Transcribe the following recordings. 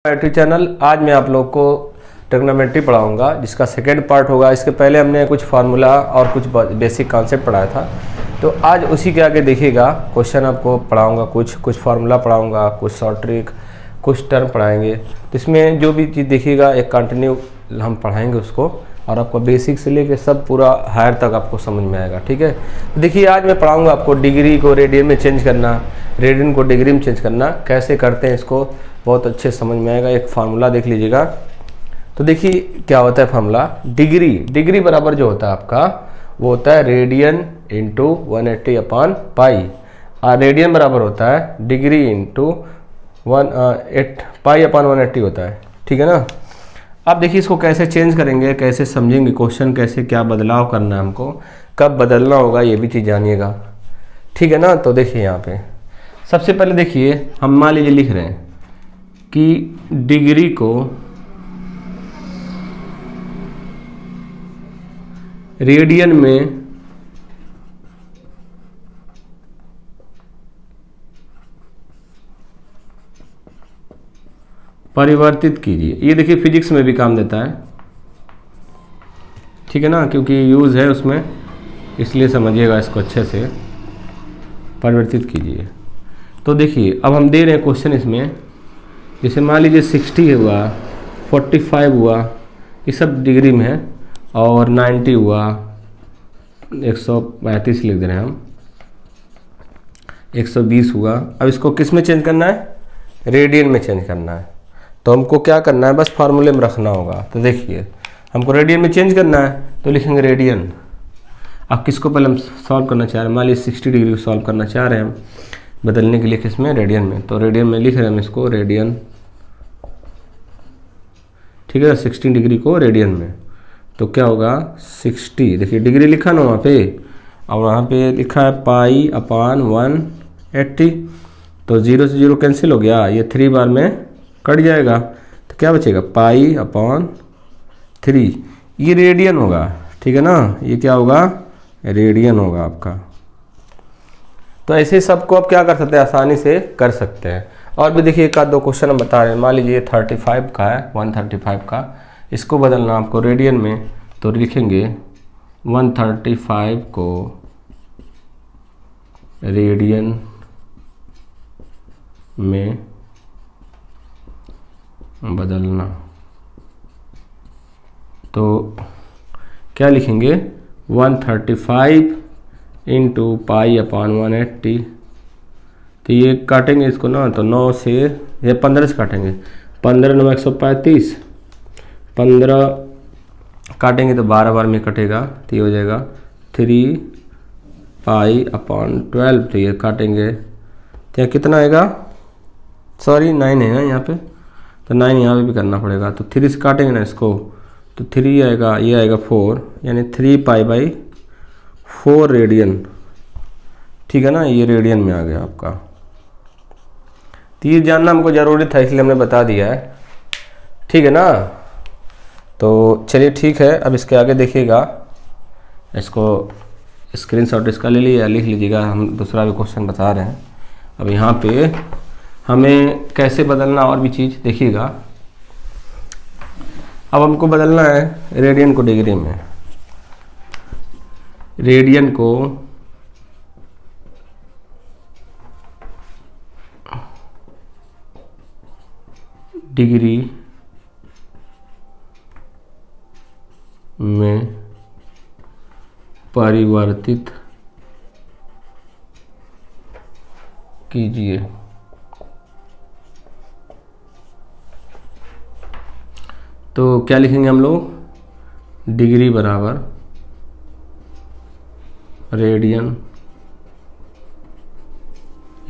Trigonometry channel. आज मैं आप लोग को ट्रिग्नोमेट्री पढ़ाऊंगा जिसका सेकेंड पार्ट होगा। इसके पहले हमने कुछ फार्मूला और कुछ बेसिक कॉन्सेप्ट पढ़ाया था, तो आज उसी के आगे देखिएगा क्वेश्चन आपको पढ़ाऊंगा, कुछ फार्मूला पढ़ाऊंगा, कुछ शॉर्ट ट्रिक, कुछ टर्म पढ़ाएंगे। तो इसमें जो भी चीज़ देखिएगा एक कंटिन्यू हम पढ़ाएंगे उसको, और आपको बेसिक से लेके सब पूरा हायर तक आपको समझ में आएगा। ठीक है, तो देखिए आज मैं पढ़ाऊंगा आपको डिग्री को रेडियन में चेंज करना, रेडियन को डिग्री में चेंज करना कैसे करते हैं, इसको बहुत अच्छे समझ में आएगा। एक फार्मूला देख लीजिएगा। तो देखिए क्या होता है फार्मूला, डिग्री बराबर जो होता है आपका वो होता है radian into 180 upon pi. Radian बराबर होता है डिग्री इंटू पाई अपॉन 180 होता है। ठीक है ना। अब देखिए इसको कैसे चेंज करेंगे, कैसे समझेंगे क्वेश्चन, कैसे क्या बदलाव करना है हमको, कब बदलना होगा, ये भी चीज़ जानिएगा। ठीक है ना। तो देखिए यहाँ पे सबसे पहले देखिए हम मान लीजिए लिख रहे हैं कि डिग्री को रेडियन में परिवर्तित कीजिए। ये देखिए फिजिक्स में भी काम देता है। ठीक है ना, क्योंकि यूज़ है उसमें, इसलिए समझिएगा इसको अच्छे से। परिवर्तित कीजिए। तो देखिए अब हम दे रहे हैं क्वेश्चन इसमें, जैसे मान लीजिए 60 हुआ, 45 हुआ, ये सब डिग्री में है, और 90 हुआ, 135 लिख दे रहे हैं हम, 120 हुआ। अब इसको किस में चेंज करना है, रेडियन में चेंज करना है। तो हमको क्या करना है, बस फार्मूले में रखना होगा। तो देखिए हमको रेडियन में चेंज करना है, तो लिखेंगे रेडियन। अब किसको पहले हम सॉल्व करना चाह रहे हैं, मान लीजिए 60 डिग्री को सॉल्व करना चाह रहे हैं हम, बदलने के लिए किस में, रेडियन में। तो रेडियन में लिख रहे हैं हम इसको रेडियन। ठीक है, 16 डिग्री को रेडियन में। तो क्या होगा 60, देखिए डिग्री लिखा ना वहाँ पे, और वहाँ पे लिखा है पाई अपॉन 180। तो 0 से 0 कैंसिल हो गया, ये 3 बार में कट जाएगा, तो क्या बचेगा पाई अपॉन 3। ये रेडियन होगा। ठीक है ना, ये क्या होगा, रेडियन होगा आपका। तो ऐसे सबको आप क्या कर सकते हैं, आसानी से कर सकते हैं। और भी देखिए एक आध दो क्वेश्चन हम बता रहे हैं। मान लीजिए 35 का है, 135 का, इसको बदलना आपको रेडियन में। तो लिखेंगे 135 को रेडियन में बदलना। तो क्या लिखेंगे 135 इंटू पाई अपॉन 180। तो ये काटेंगे इसको ना, तो 9 से ये 15 से काटेंगे, 15 9 135, 15 काटेंगे तो 12 बार में कटेगा, तो ये हो जाएगा 3 पाई अपॉन 12। तो ये काटेंगे तो यहाँ कितना आएगा, सॉरी 9 है ना यहाँ पे, तो 9 यहाँ पे भी करना पड़ेगा। तो 3 से काटेंगे ना इसको, तो 3 आएगा, ये आएगा 4, यानी 3 पाई बाई 4 रेडियन। ठीक है ना, ये रेडियन में आ गया आपका। तो ये जानना हमको ज़रूरी था, इसलिए हमने बता दिया है। ठीक है ना। तो चलिए ठीक है, अब इसके आगे देखिएगा, इसको स्क्रीनशॉट इसका ले लिया, लिख लीजिएगा। हम दूसरा भी क्वेश्चन बता रहे हैं। अब यहाँ पे हमें कैसे बदलना और भी चीज़ देखिएगा। अब हमको बदलना है रेडियन को डिग्री में। रेडियन को डिग्री में परिवर्तित कीजिए। तो क्या लिखेंगे हम लोग, डिग्री बराबर रेडियन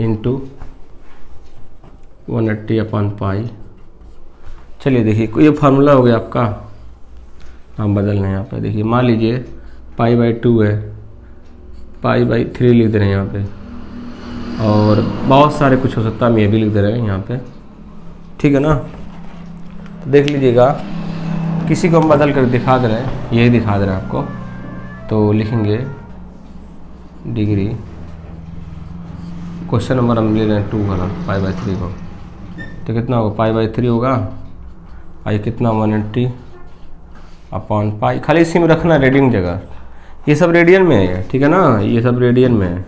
इंटू 180 अपॉन पाई। चलिए देखिए ये फार्मूला हो गया आपका। हम बदल रहे हैं यहाँ पे, देखिए मान लीजिए पाई बाई 2 है, पाई बाई 3 लिख दे रहे हैं यहाँ पे, और बहुत सारे कुछ हो सकता है, हम ये भी लिख दे रहे हैं यहाँ पे। ठीक है ना। तो देख लीजिएगा, किसी को हम बदल कर दिखा दे रहे हैं, यही दिखा दे रहे हैं आपको। तो लिखेंगे डिग्री, क्वेश्चन नंबर हम ले रहे हैं 2 वाला 5/3 को। तो कितना होगा, π/3 होगा। और ये कितना 180/π, खाली इसी में रखना रेडियन जगह, ये सब रेडियन में है, ठीक है ना, ये सब रेडियन में है।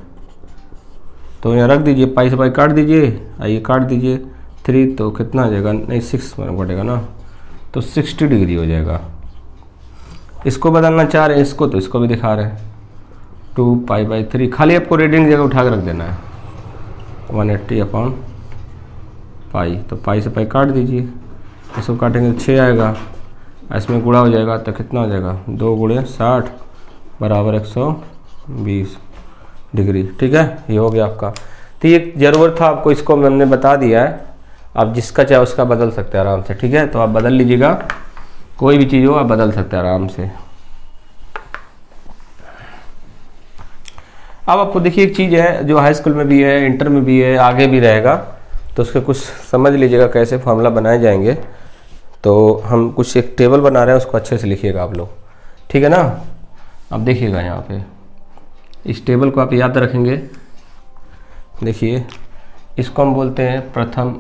तो यहाँ रख दीजिए, π से π काट दीजिए, ये काट दीजिए 3, तो कितना आ जाएगा, नहीं 6 कटेगा ना, तो 60 डिग्री हो जाएगा। इसको बदलना चाह रहे हैं इसको, तो इसको भी दिखा रहे हैं 2π/3, खाली आपको रेडियन की जगह उठा के रख देना है 180/π। तो π से π काट दीजिए, इसको काटेंगे तो 6 आएगा, इसमें गुणा हो जाएगा तो कितना हो जाएगा, 2 × 60 बराबर 120 डिग्री। ठीक है, ये हो गया आपका। तो ये ज़रूरत था आपको, इसको हमने बता दिया है। आप जिसका चाहे उसका बदल सकते हैं आराम से, ठीक है। तो आप बदल लीजिएगा, कोई भी चीज़ हो आप बदल सकते हैं आराम से। अब आपको देखिए एक चीज़ है जो हाई स्कूल में भी है, इंटर में भी है, आगे भी रहेगा, तो उसके कुछ समझ लीजिएगा कैसे फार्मूला बनाए जाएंगे। तो हम कुछ एक टेबल बना रहे हैं, उसको अच्छे से लिखिएगा आप लोग, ठीक है ना। अब देखिएगा यहाँ पे इस टेबल को आप याद रखेंगे। देखिए इसको हम बोलते हैं प्रथम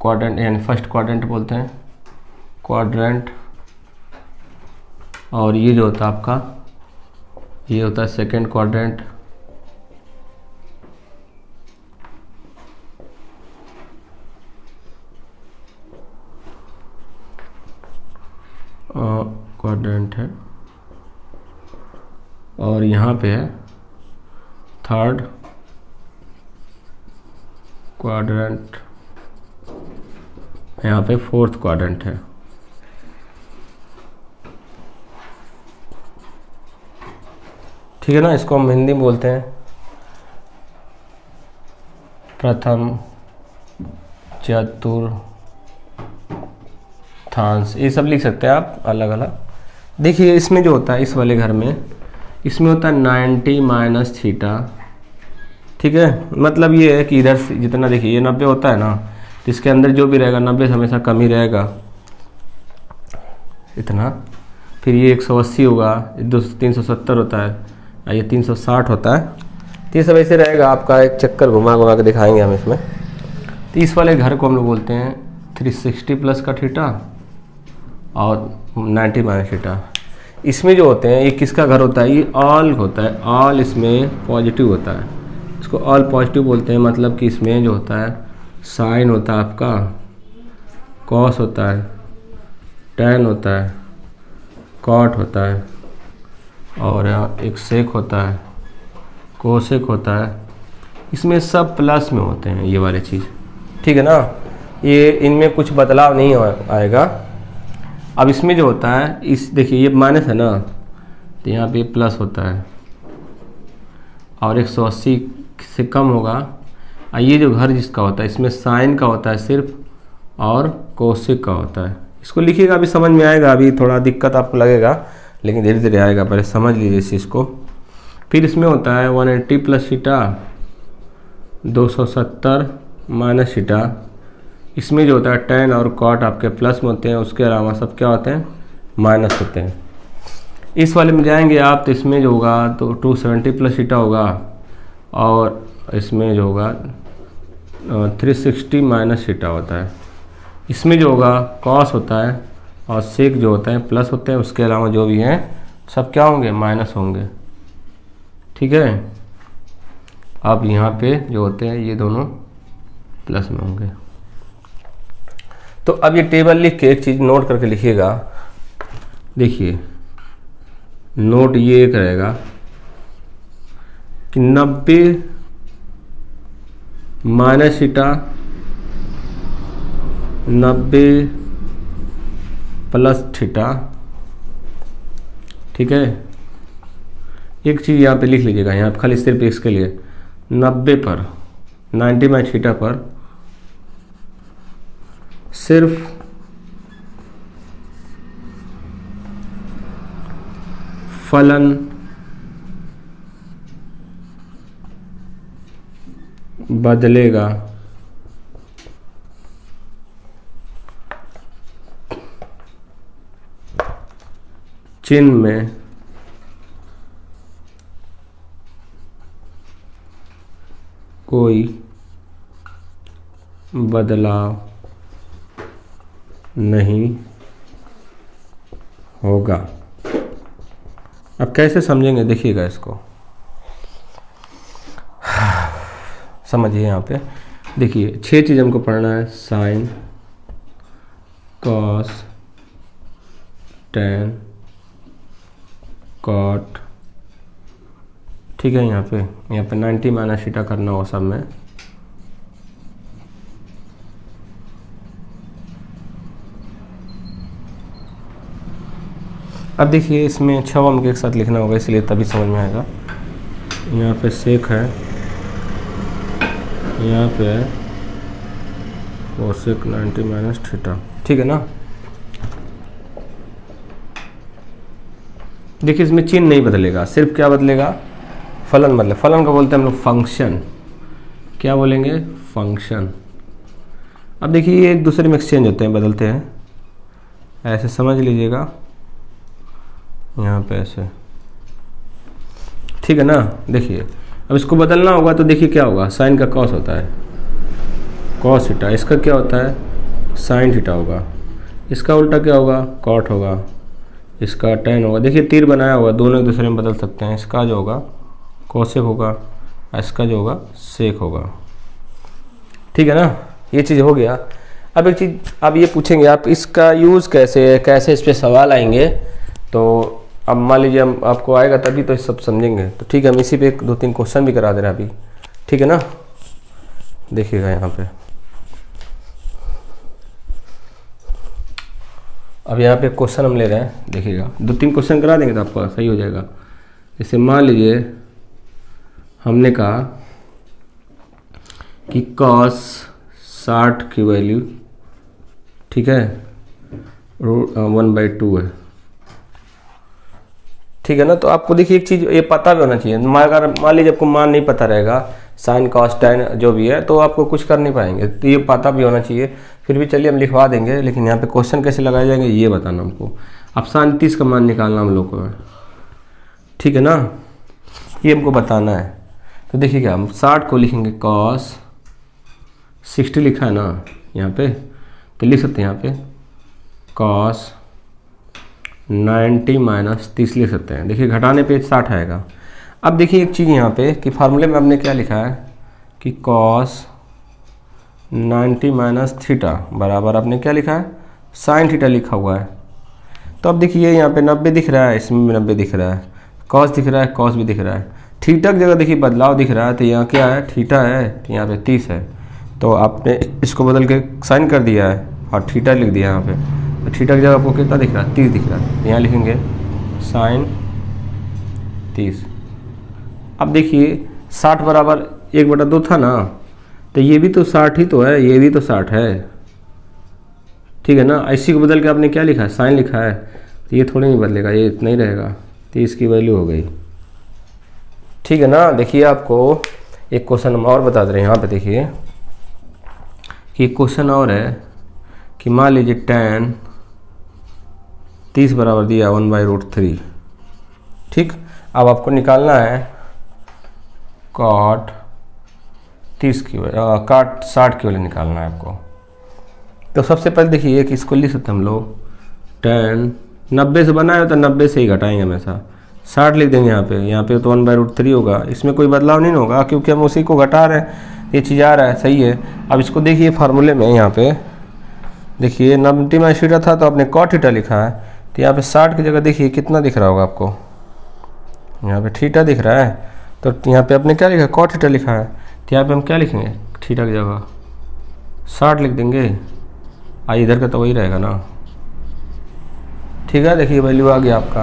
क्वाड्रेंट, यानी फर्स्ट क्वाड्रेंट बोलते हैं, क्वाड्रेंट। और ये जो होता है आपका, ये होता है सेकंड क्वाड्रेंट। क्वाड्रेंट है, और यहाँ पे है थर्ड क्वाड्रेंट, यहाँ पे फोर्थ क्वाड्रेंट है। ठीक है ना, इसको हम हिंदी में बोलते हैं प्रथम चतुर्थांश, ये सब लिख सकते हैं आप अलग अलग। देखिए इसमें जो होता है, इस वाले घर में इसमें होता है 90 माइनस थीटा। ठीक है, मतलब ये है कि इधर से जितना, देखिए ये 90 होता है ना, तो इसके अंदर जो भी रहेगा 90 से हमेशा कम ही रहेगा इतना। फिर ये 180 होगा, 370 होता है, ये 360 होता है। तो ये सब ऐसे रहेगा आपका, एक चक्कर घुमा घुमा के दिखाएंगे हम इसमें। तो इस वाले घर को हम लोग बोलते हैं 360 प्लस का थीटा और 90 माइनस थीटा। इसमें जो होते हैं, ये किसका घर होता है, ये ऑल होता है, ऑल इसमें पॉजिटिव होता है, इसको ऑल पॉजिटिव बोलते हैं। मतलब कि इसमें जो होता है साइन होता है आपका, कॉस होता है, टैन होता है, कॉट होता है, और यहाँ एक सेक होता है, कोसेक होता है। इसमें सब प्लस में होते हैं ये वाले चीज़, ठीक है ना। ये इनमें कुछ बदलाव नहीं आएगा। अब इसमें जो होता है, इस देखिए ये माइनस है ना, तो यहाँ पे प्लस होता है, और 180 से कम होगा। और ये जो घर जिसका होता है, इसमें साइन का होता है सिर्फ, और कोसेक का होता है। इसको लिखिएगा, अभी समझ में आएगा, अभी थोड़ा दिक्कत आपको लगेगा, लेकिन धीरे धीरे आएगा, पहले समझ लीजिए इस चीज़ को। फिर इसमें होता है 180 प्लस थीटा, 270 माइनस थीटा। इसमें जो होता है टैन और कॉट आपके प्लस में होते हैं, उसके अलावा सब क्या होते हैं, माइनस होते हैं। इस वाले में जाएंगे आप, तो इसमें जो होगा तो 270 प्लस थीटा होगा, और इसमें जो होगा 360 माइनस थीटा होता है। इसमें जो होगा कॉस होता है, और सेक जो होता है प्लस होते हैं, उसके अलावा जो भी हैं सब क्या होंगे, माइनस होंगे। ठीक है, अब यहाँ पे जो होते हैं ये दोनों प्लस में होंगे। तो अब ये टेबल लिख के एक चीज़ नोट करके लिखिएगा। देखिए नोट ये एक रहेगा कि 90 माइनस थीटा, 90 प्लस थीटा। ठीक है, एक चीज़ यहाँ पे लिख लीजिएगा, यहाँ पे खाली सिर्फ इसके लिए 90 पर 90 माइनस थीटा पर सिर्फ फलन बदलेगा, चिन्ह में कोई बदलाव नहीं होगा। अब कैसे समझेंगे देखिएगा इसको, समझिए यहाँ पे देखिए 6 चीज़ हमको पढ़ना है, साइन, कॉस, टेन, कॉट, ठीक है। यहाँ पे 90 माइनस थीटा करना होगा सब में। अब देखिए इसमें 6 हमको एक साथ लिखना होगा, इसलिए तभी समझ में आएगा। यहाँ पे सेक है, यहाँ पे है कोसेक 90 माइनस थीटा, ठीक है ना। देखिए इसमें चिन्ह नहीं बदलेगा, सिर्फ क्या बदलेगा, फलन बदले। फलन को बोलते हैं हम लोग फंक्शन, क्या बोलेंगे, फंक्शन। अब देखिए ये एक दूसरे में एक्सचेंज होते हैं, बदलते हैं, ऐसे समझ लीजिएगा, यहाँ पे ऐसे, ठीक है ना। देखिए अब इसको बदलना होगा तो देखिए क्या होगा, साइन का कॉस होता है कॉस थीटा, इसका क्या होता है साइन थीटा होगा, इसका उल्टा क्या होगा कॉट होगा, इसका टेन होगा। देखिए तीर बनाया होगा, दोनों एक दूसरे में बदल सकते हैं, इसका जो होगा कोसेक होगा, इसका जो होगा सेक होगा, ठीक है ना। ये चीज़ हो गया। अब एक चीज़ अब ये पूछेंगे आप इसका यूज़ कैसे इस पर सवाल आएंगे, तो अब मान लीजिए हम आपको आएगा तभी तो सब समझेंगे। तो ठीक है, हम इसी पे 2-3 क्वेश्चन भी करा दे रहे हैं अभी, ठीक है ना। देखिएगा यहाँ पे, अब यहाँ पे क्वेश्चन हम ले रहे हैं, देखिएगा 2-3 क्वेश्चन करा देंगे तो आपको सही हो जाएगा। जैसे मान लीजिए हमने कहा कि cos 60 की वैल्यू, ठीक है, √1/2 है, ठीक है ना। तो आपको देखिए एक चीज़ ये पता भी होना चाहिए। अगर मान लीजिए आपको मान नहीं पता रहेगा, साइन कॉस टेन जो भी है, तो आपको कुछ कर नहीं पाएंगे, तो ये पता भी होना चाहिए। फिर भी चलिए हम लिखवा देंगे, लेकिन यहाँ पे क्वेश्चन कैसे लगाए जाएंगे ये बताना हमको। अब साइन 30 का मान निकालना हम लोग को है, ठीक है ना, ये हमको बताना है। तो देखिए क्या, हम 60 को लिखेंगे कॉस 60 लिखा है ना यहाँ पे, तो लिख सकते हैं यहाँ पे कॉस 90 माइनस 30 लिख सकते हैं। देखिए घटाने पे 60 आएगा। अब देखिए एक चीज़ यहाँ पे कि फार्मूले में हमने क्या लिखा है कि cos 90 माइनस थीटा बराबर आपने क्या लिखा है साइन थीटा लिखा हुआ है। तो अब देखिए यहाँ पे 90 दिख रहा है, इसमें भी 90 दिख रहा है, cos दिख रहा है, cos भी दिख रहा है, थीटा की जगह देखिए बदलाव दिख रहा है। तो यहाँ क्या है, थीटा है, तो यहाँ पे 30 है, तो आपने इसको बदल के साइन कर दिया है और थीटा लिख दिया यहाँ पे। तो थीटा की जगह आपको कितना दिख रहा है, 30 दिख रहा है, यहाँ लिखेंगे साइन 30। अब देखिए 60 बराबर 1/2 था ना, तो ये भी तो 60 ही तो है, ये भी तो 60 है, ठीक है ना। इसी को बदल के आपने क्या लिखा है, साइन लिखा है, तो ये थोड़ी नहीं बदलेगा, ये इतना ही रहेगा, 30 की वैल्यू हो गई, ठीक है ना। देखिए आपको एक क्वेश्चन हम और बता दे रहे हैं यहाँ पे, देखिए कि क्वेश्चन और है कि मान लीजिए tan 30 बराबर दिया 1/√3, ठीक। अब आपको निकालना है cot 60 की वैल्यू निकालना है आपको। तो सबसे पहले देखिए कि इसको लिख सकते हैं हम लोग, tan 90 से बनाए हो तो 90 से ही घटाएंगे हमेशा, 60 लिख देंगे यहाँ पे तो 1/√3 होगा, इसमें कोई बदलाव नहीं होगा क्योंकि हम उसी को घटा रहे हैं, ये चीज़ आ रहा है, सही है। अब इसको देखिए फार्मूले में यहाँ पे देखिए 90 माइनस थीटा था तो आपने cot थीटा लिखा है, तो यहाँ पे 60 की जगह देखिए कितना दिख रहा होगा आपको, यहाँ पे थीटा दिख रहा है, तो यहाँ पे आपने क्या लिखा है cot थीटा लिखा है, तो यहाँ पे हम क्या लिखेंगे थीटा की जगह 60 लिख देंगे, इधर का तो वही रहेगा ना, ठीक है। देखिए वैल्यू आ गया आपका।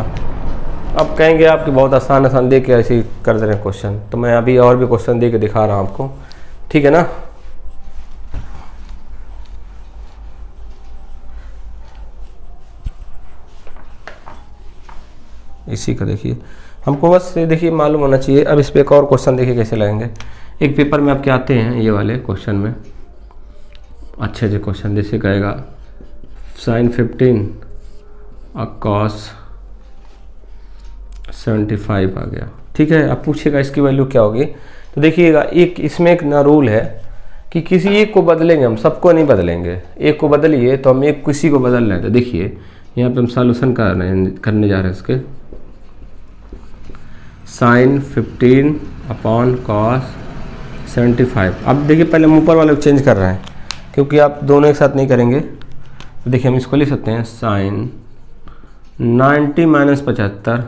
अब कहेंगे आपकी बहुत आसान दे के ऐसे ही कर दे रहे हैं क्वेश्चन, तो मैं अभी और भी क्वेश्चन दे के दिखा रहा हूँ आपको, ठीक है ना। इसी का देखिए हमको बस देखिए मालूम होना चाहिए। अब इस पे एक और क्वेश्चन देखिए कैसे लगेंगे, एक पेपर में आपके आते हैं ये वाले क्वेश्चन में अच्छे से क्वेश्चन, जैसे कहेगा sin 15 और cos 75 आ गया, ठीक है। अब पूछेगा इसकी वैल्यू क्या होगी, तो देखिएगा एक इसमें एक ना रूल है कि किसी एक को बदलेंगे, हम सबको नहीं बदलेंगे। एक को बदलिए तो हम एक किसी को बदल रहे हैं। तो देखिए यहाँ पे हम सॉल्यूशन करने जा रहे हैं इसके। Sine 15 upon cos 75। अब देखिए पहले हम ऊपर वाले को चेंज कर रहे हैं क्योंकि आप दोनों एक साथ नहीं करेंगे। तो देखिए हम इसको लिख सकते हैं साइन 90 माइनस 75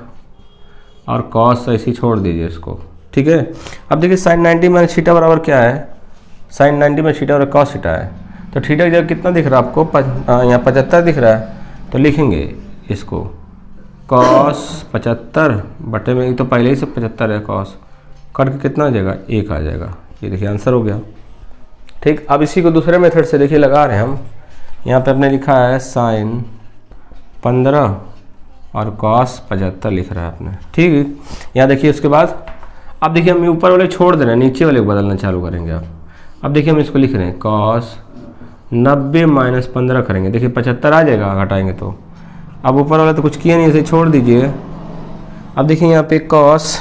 और कॉस ऐसे ही छोड़ दीजिए इसको, ठीक है। अब देखिए साइन 90 माइनस थीटा बराबर क्या है, साइन 90 में थीटा और कॉस थीटा है। तो थीटा की जगह कितना दिख रहा है आपको, यहाँ 75 दिख रहा है। तो लिखेंगे इसको कॉस 75 बटे में, तो पहले ही से 75 है, कॉस कट के कितना आ जाएगा, 1 आ जाएगा। ये देखिए आंसर हो गया, ठीक। अब इसी को दूसरे मेथड से देखिए लगा रहे हैं हम। यहाँ पे आपने लिखा है साइन 15 और कॉस 75 लिख रहा है आपने, ठीक है। यहाँ देखिए उसके बाद अब देखिए हम ऊपर वाले छोड़ दे रहे हैं, नीचे वाले को बदलना चालू करेंगे आप। अब देखिए हम इसको लिख रहे हैं कॉस 90 माइनस 15 करेंगे, देखिए 75 आ जाएगा घटाएंगे तो। अब ऊपर वाला तो कुछ किया नहीं, इसे छोड़ दीजिए। अब देखिए यहाँ पे कॉस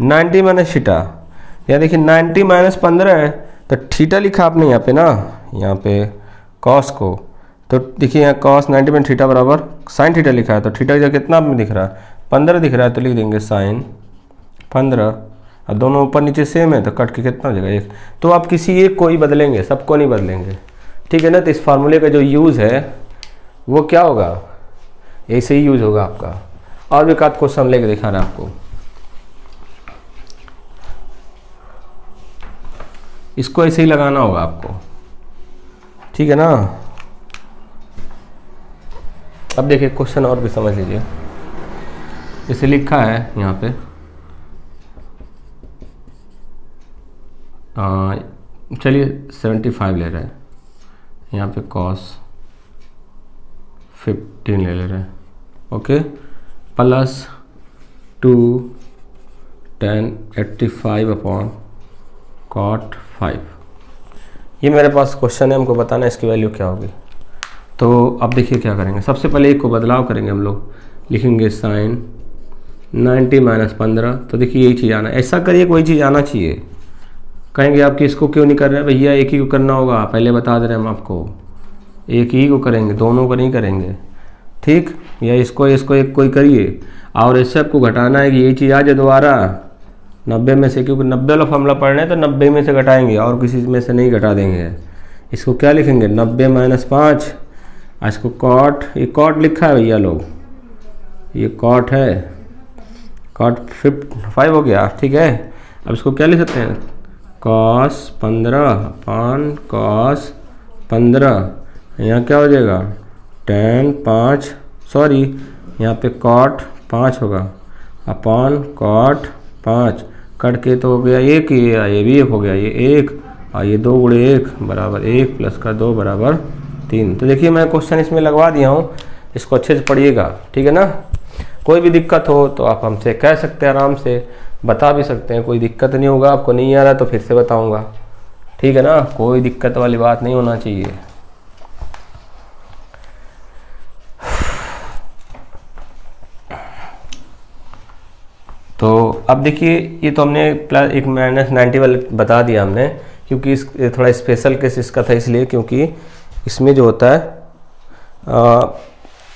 90 माइनस थीटा, यहाँ देखिए 90 माइनस 15 है तो थीटा लिखा आपने यहाँ पे ना, यहाँ पे कॉस को। तो देखिए यहाँ कॉस 90 में थीटा बराबर साइन थीटा लिखा है, तो थीटा का कितना आपने दिख रहा है, 15 दिख रहा है। तो लिख देंगे साइन 15, और दोनों ऊपर नीचे सेम है तो कट के कितना हो जाएगा, 1। तो आप किसी एक को ही बदलेंगे, सबको नहीं बदलेंगे, ठीक है ना। तो इस फार्मूले का जो यूज़ है वो क्या होगा, ऐसे ही यूज़ होगा आपका। और भी एक क्वेश्चन लेके दिखा रहा है आपको, इसको ऐसे ही लगाना होगा आपको, ठीक है ना। अब देखिए क्वेश्चन और भी समझ लीजिए। इसे लिखा है यहाँ पे चलिए 75 ले रहे हैं, यहाँ पे कॉस 15 ले रहे हैं, okay, plus 2 tan 85 upon cot 5। ये मेरे पास क्वेश्चन है, हमको बताना है इसकी वैल्यू क्या होगी। तो अब देखिए क्या करेंगे, सबसे पहले एक को बदलाव करेंगे हम लोग, लिखेंगे साइन 90 माइनस 15। तो देखिए यही चीज़ आना, ऐसा करिए कोई चीज़ आना चाहिए। कहेंगे आप कि इसको क्यों नहीं कर रहे हैं भैया, एक ही को करना होगा, पहले बता दे रहे हैं हम आपको, एक ही को करेंगे, दोनों को नहीं करेंगे, ठीक। या इसको एक कोई करिए, और इससे आपको घटाना है कि ये चीज़ आ जाए दोबारा 90 में से, क्योंकि 90 वाला फॉर्मूला पढ़ना है तो 90 में से घटाएंगे और किसी में से नहीं घटा देंगे। इसको क्या लिखेंगे 90 माइनस 5, इसको कॉट, ये कॉट लिखा है भैया लोग, ये कॉट है, कॉट 5 हो गया, ठीक है। अब इसको क्या लिख सकते हैं, कॉस 15 अपॉन कॉस 15, यहाँ क्या हो जाएगा tan 5, सॉरी यहाँ पे कॉट 5 होगा अपॉन कॉट 5, कट के तो हो गया 1, ये भी 1 हो गया, ये 1 और ये 2 गुणे 1 बराबर 1 प्लस का 2 बराबर 3। तो देखिए मैं क्वेश्चन इसमें लगवा दिया हूँ, इसको अच्छे से पढ़िएगा, ठीक है ना। कोई भी दिक्कत हो तो आप हमसे कह सकते हैं, आराम से बता भी सकते हैं, कोई दिक्कत नहीं होगा। आपको नहीं आ रहा तो फिर से बताऊंगा, ठीक है ना, कोई दिक्कत वाली बात नहीं होना चाहिए। तो अब देखिए ये तो हमने एक माइनस 90 वाले बता दिया हमने, क्योंकि इस थोड़ा स्पेशल केस इसका था, इसलिए क्योंकि इसमें जो होता है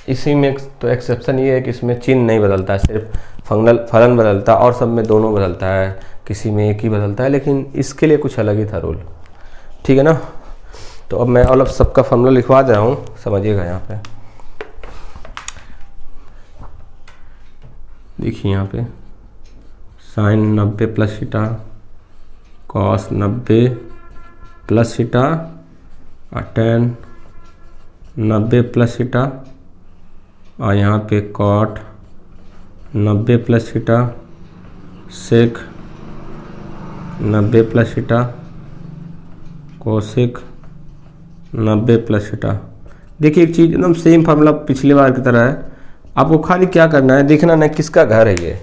इसी में तो एक्सेप्शन ये है कि इसमें चिन्ह नहीं बदलता है, सिर्फ फलन बदलता है, और सब में दोनों बदलता है, किसी में एक ही बदलता है, लेकिन इसके लिए कुछ अलग ही था रूल, ठीक है ना। तो अब मैं ऑल ऑफ सबका फॉर्मूला लिखवा दे रहा हूँ, समझिएगा। यहाँ पे देखिए, यहाँ पे sine 90 plus theta, cos 90 plus theta और tan 90 प्लस थीटा, और यहाँ पे cot 90 plus theta, sec 90 plus theta, cosec 90 plus theta. देखिए एक चीज़ एकदम सेम फार्मूला पिछली बार की तरह है, आपको खाली क्या करना है, देखना ना किसका घर है ये।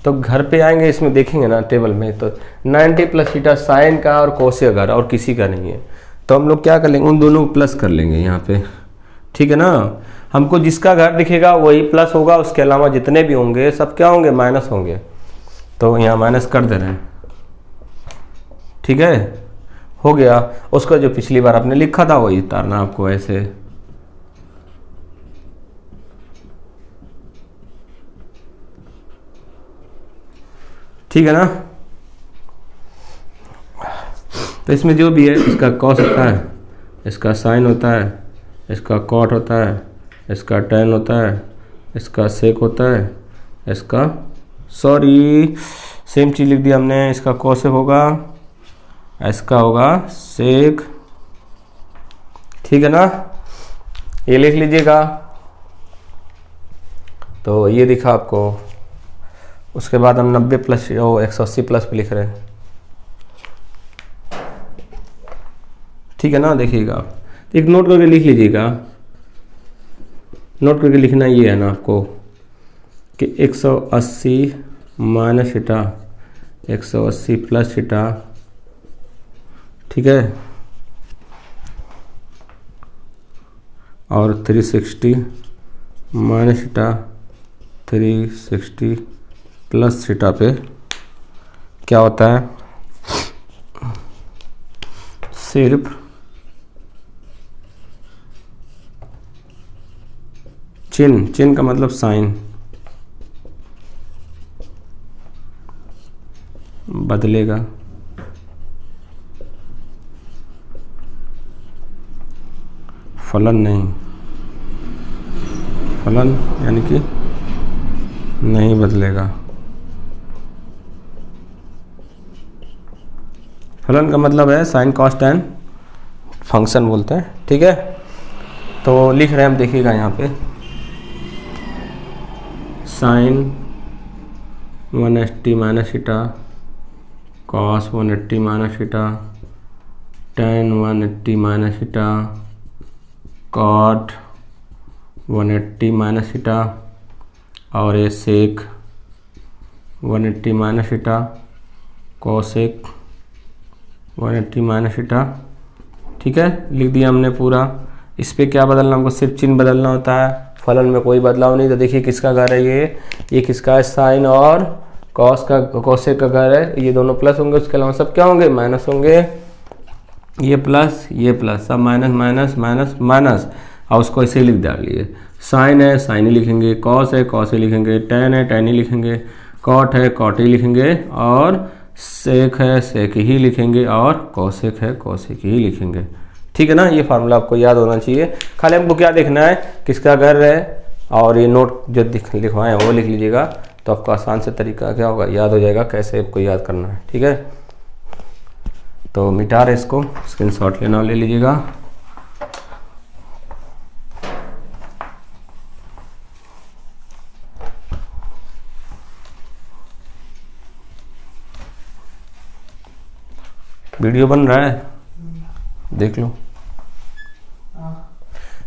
तो घर पे आएंगे, इसमें देखेंगे ना टेबल में, तो 90 प्लस थीटा साइन का और कोसेक का घर, और किसी का नहीं है। तो हम लोग क्या कर लेंगे, उन दोनों को प्लस कर लेंगे यहाँ पे, ठीक है ना। हमको जिसका घर दिखेगा वही प्लस होगा, उसके अलावा जितने भी होंगे सब क्या होंगे, माइनस होंगे। तो यहाँ माइनस कर दे रहे हैं, ठीक है। हो गया। उसका जो पिछली बार आपने लिखा था वही उतारना आपको ऐसे। ठीक है ना। तो इसमें जो भी है, इसका कॉस होता है, इसका साइन होता है, इसका कॉट होता है, इसका टेन होता है, इसका सेक होता है, इसका सेम चीज़ लिख दिया हमने, इसका कॉसेक होगा, इसका होगा सेक। ठीक है ना, ये लिख लीजिएगा। तो ये दिखा आपको। उसके बाद हम 90 प्लस 180 प्लस पे लिख रहे हैं। ठीक है ना, देखिएगा एक नोट करके लिख लीजिएगा। नोट करके लिखना ये है ना आपको कि 180 माइनस थीटा 180 प्लस थीटा। ठीक है, और 360 माइनस थीटा 360 प्लस थीटा पे क्या होता है, सिर्फ चिन्ह का मतलब साइन बदलेगा। फलन नहीं, फलन यानी कि नहीं बदलेगा। फलन का मतलब है साइन कॉस टेन फंक्शन बोलते हैं। ठीक है, तो लिख रहे हैं हम, देखिएगा यहाँ पे sine 180 minus theta cos 180 minus theta tan 180 minus theta cot 180 minus theta और ये sec 180 minus theta cosec 180 minus theta. ठीक है, लिख दिया हमने पूरा। इस पे क्या बदलना, हमको सिर्फ चिन्ह बदलना होता है, फलन में कोई बदलाव नहीं। तो देखिए किसका घर है ये किसका है, साइन और कॉस का, कोसेक का घर है। ये दोनों प्लस होंगे, उसके अलावा सब क्या होंगे, माइनस होंगे। ये प्लस सब माइनस माइनस माइनस माइनस, और उसको ऐसे लिख डालिए। साइन है साइन ही लिखेंगे, कॉस है कॉस ही लिखेंगे, टेन है टेन ही लिखेंगे, कॉट है कॉट ही लिखेंगे, और सेक है सेक ही लिखेंगे, और कोसेक है कोसेक ही लिखेंगे। ठीक है ना, ये फार्मूला आपको याद होना चाहिए। खाली हमको क्या देखना है, किसका घर है, और ये नोट जो लिखवाए हैं वो लिख लीजिएगा। तो आपको आसान से तरीका क्या होगा, याद हो जाएगा कैसे आपको याद करना है। ठीक है, तो मिटा रहे इसको, स्क्रीनशॉट लेना ले लीजिएगा। वीडियो बन रहा है, देख लो।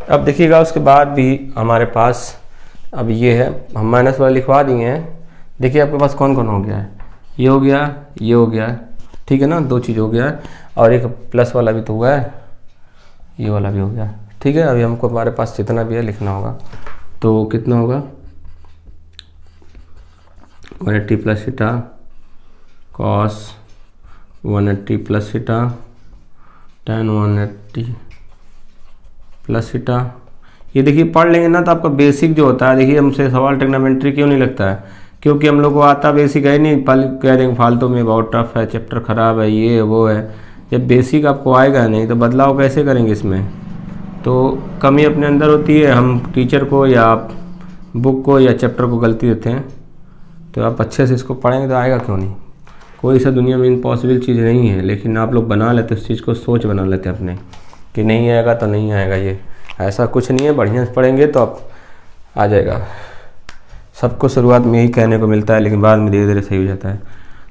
अब देखिएगा उसके बाद भी हमारे पास अब ये है, हम माइनस वाला लिखवा दिए हैं। देखिए आपके पास कौन कौन हो गया है, ये हो गया ये हो गया। ठीक है ना, दो चीज़ हो गया है, और एक प्लस वाला भी तो हुआ है, ये वाला भी हो गया। ठीक है, अभी हमको हमारे पास जितना भी है लिखना होगा। तो कितना होगा, 180 plus theta cos 180 plus theta tan 180 plus theta. ये देखिए पढ़ लेंगे ना तो आपका बेसिक जो होता है, देखिए हमसे सवाल ट्रिग्नोमेट्री क्यों नहीं लगता है, क्योंकि हम लोग को आता बेसिक है नहीं। कह देंगे फालतू में बहुत टफ है, चैप्टर ख़राब है, ये वो है। जब बेसिक आपको आएगा नहीं तो बदलाव कैसे करेंगे इसमें, तो कमी अपने अंदर होती है। हम टीचर को या बुक को या चैप्टर को गलती देते हैं। तो आप अच्छे से इसको पढ़ेंगे तो आएगा क्यों नहीं। कोई सा दुनिया में इम्पॉसिबल चीज़ नहीं है, लेकिन आप लोग बना लेते उस चीज़ को, सोच बना लेते अपने कि नहीं आएगा तो नहीं आएगा। ये ऐसा कुछ नहीं है, बढ़िया से पढ़ेंगे तो आप आ जाएगा। सबको शुरुआत में यही कहने को मिलता है, लेकिन बाद में धीरे धीरे सही हो जाता है।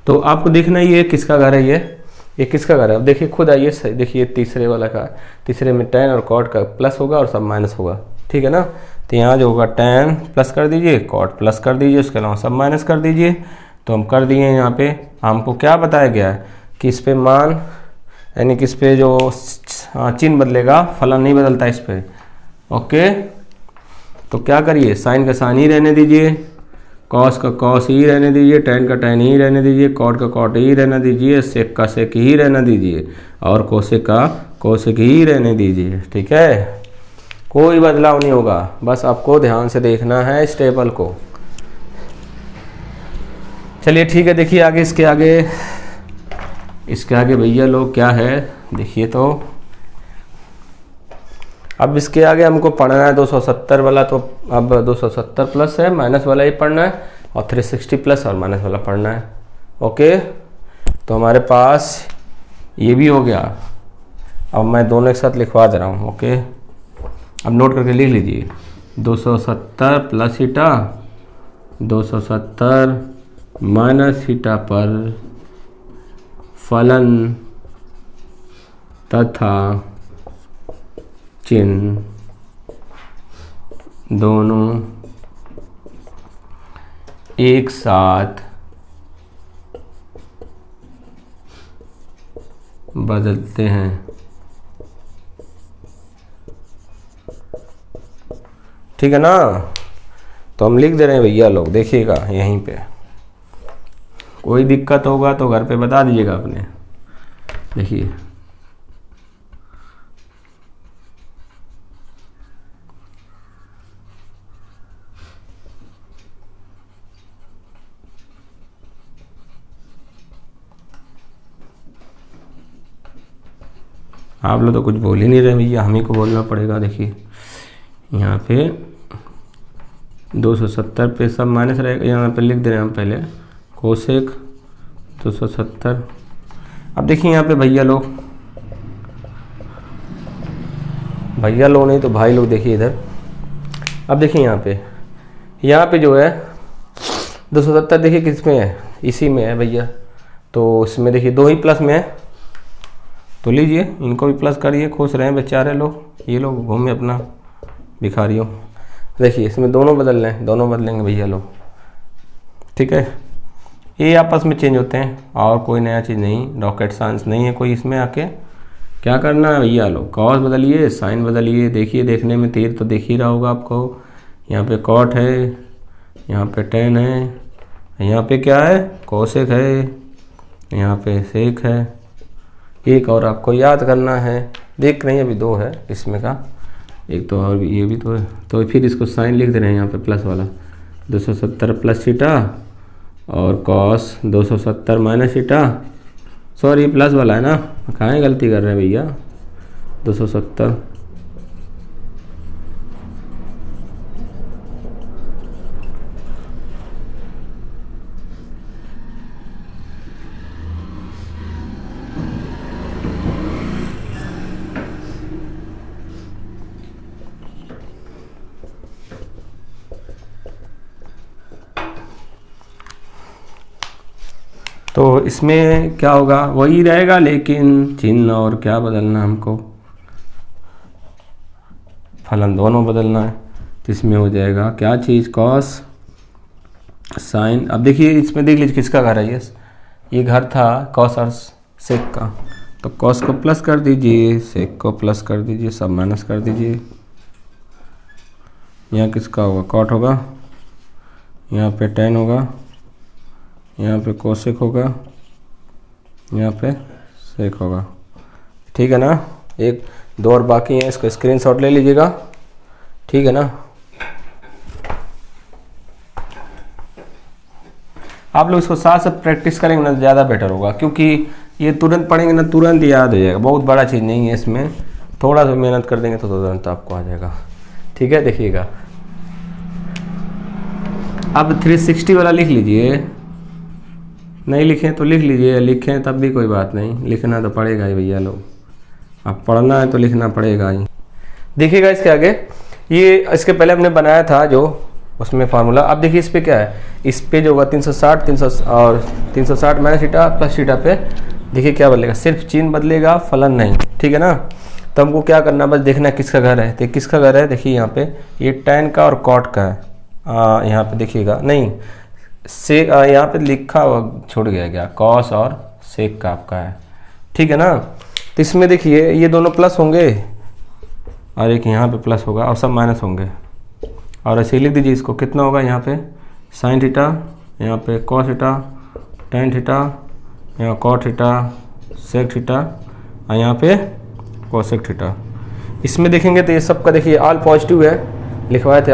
तो आपको देखना ही है किसका घर है, ये किसका घर है। अब देखिए खुद आइए, देखिए तीसरे वाला का, तीसरे में टेन और कॉट का प्लस होगा और सब माइनस होगा। ठीक है ना, तो यहाँ जो होगा टेन प्लस कर दीजिए, कॉट प्लस कर दीजिए, उसके अलावा सब माइनस कर दीजिए। तो हम कर दिए। यहाँ पे हमको क्या बताया गया है कि इस पे मान यानी कि इस पे जो चिन्ह बदलेगा, फलन नहीं बदलता इस पे। ओके, तो क्या करिए, साइन का साइन ही रहने दीजिए, कॉस का कॉस ही रहने दीजिए, टेन का टेन ही रहने दीजिए, कॉट का कॉट ही रहने दीजिए, सेक का सेक ही रहने दीजिए और कोसेक का कोसेक ही रहने दीजिए। ठीक है, कोई बदलाव नहीं होगा, बस आपको ध्यान से देखना है इस टेबल को। चलिए ठीक है, देखिए आगे इसके आगे भैया लोग क्या है देखिए। तो अब इसके आगे हमको पढ़ना है 270 वाला, तो अब 270 प्लस है, माइनस वाला ही पढ़ना है और 360 प्लस और माइनस वाला पढ़ना है। ओके, तो हमारे पास ये भी हो गया। अब मैं दोनों एक साथ लिखवा दे रहा हूँ। ओके, अब नोट करके लिख लीजिए 270 प्लस थीटा 270 माइनस थीटा पर फलन तथा चिन्ह दोनों एक साथ बदलते हैं। ठीक है ना, तो हम लिख दे रहे हैं भैया लोग, देखिएगा यहीं पे। कोई दिक्कत होगा तो घर पे बता दीजिएगा अपने। देखिए आप लोग तो कुछ बोल ही नहीं रहे भैया, हम ही को बोलना पड़ेगा। देखिए यहाँ पे 270 पे सब माइनस रहेगा, यहाँ पे लिख दे रहे हैं हम पहले कोसेक 270। अब देखिए यहाँ पे भैया लोग नहीं तो भाई लोग, देखिए इधर। अब देखिए यहाँ पे जो है 270 देखिए किस में है, इसी में है भैया। तो इसमें देखिए दो ही प्लस में है, तो लीजिए इनको भी प्लस करिए, खुश रहें बेचारे लोग, ये लोग घूमे अपना भिखारियों। देखिए इसमें दोनों बदल रहे हैं, दोनों बदलेंगे भैया लोग। ठीक है, ये आपस में चेंज होते हैं और कोई नया चीज़ नहीं, रॉकेट साइंस नहीं है कोई इसमें। आके क्या करना है भैया लोग, कॉस बदलिए, साइन बदलिए। देखिए देखने में तीर तो दिख ही रहा होगा आपको। यहाँ पे कॉट है, यहाँ पे टेन है, यहाँ पे क्या है कोसेक है, यहाँ पे सेक है। एक और आपको याद करना है, देख रहे हैं अभी दो है इसमें का, एक तो और ये भी तो है। तो फिर इसको साइन लिख दे रहे हैं यहाँ पे प्लस वाला 270 प्लस थीटा और cos 270 minus theta. Sorry plus वाला है ना, कहाँ गलती कर रहे हैं भैया, 270 तो इसमें क्या होगा, वही रहेगा, लेकिन चिन्ह और क्या बदलना हमको, फलन दोनों बदलना है। तो इसमें हो जाएगा क्या चीज़, कॉस साइन। अब देखिए इसमें देख लीजिए किसका घर है, ये घर था कॉस और सेक का। तो कॉस को प्लस कर दीजिए, सेक को प्लस कर दीजिए, सब माइनस कर दीजिए। यहाँ किसका होगा, कॉट होगा, यहाँ पे टेन होगा, यहाँ पे कोसेक होगा, यहाँ पे सेक होगा। ठीक है ना, एक दो और बाकी हैं, इसको स्क्रीनशॉट ले लीजिएगा। ठीक है ना, आप लोग इसको साथ साथ प्रैक्टिस करेंगे ना ज़्यादा बेटर होगा, क्योंकि ये तुरंत पढ़ेंगे ना तुरंत याद हो जाएगा। बहुत बड़ा चीज़ नहीं है इसमें, थोड़ा सा मेहनत कर देंगे तो तुरंत आपको आ जाएगा। ठीक है, देखिएगा अब 360 वाला लिख लीजिए, नहीं लिखें तो लिख लीजिए, लिखें तब भी कोई बात नहीं, लिखना तो पड़ेगा ही भैया लोग, अब पढ़ना है तो लिखना पड़ेगा ही। देखिएगा इसके आगे, ये इसके पहले हमने बनाया था जो उसमें फार्मूला। अब देखिए इस पे क्या है, इस पे जो होगा 360 और 360 माइनस थीटा प्लस थीटा पे देखिए क्या बदलेगा, सिर्फ चिन्ह बदलेगा, फलन नहीं। ठीक है ना, तो हमको क्या करना, बस देखना किसका घर है। तो किसका घर है, देखिए यहाँ पे ये टेन का और कॉट का है। यहाँ पे देखिएगा, नहीं से यहाँ पे लिखा हुआ छूट गया क्या, कॉस और सेक का आपका है। ठीक है ना, तो इसमें देखिए ये दोनों प्लस होंगे और एक यहाँ पे प्लस होगा और सब माइनस होंगे। और ऐसे ही लिख दीजिए इसको, कितना होगा यहाँ पे साइन थीटा, यहाँ पे कॉस थीटा, टेन थीटा, यहाँ कॉट थीटा, सेक थीटा और यहाँ पे कोसेक थीटा। इसमें देखेंगे तो ये सब का देखिए ऑल पॉजिटिव है, लिखवाए थे।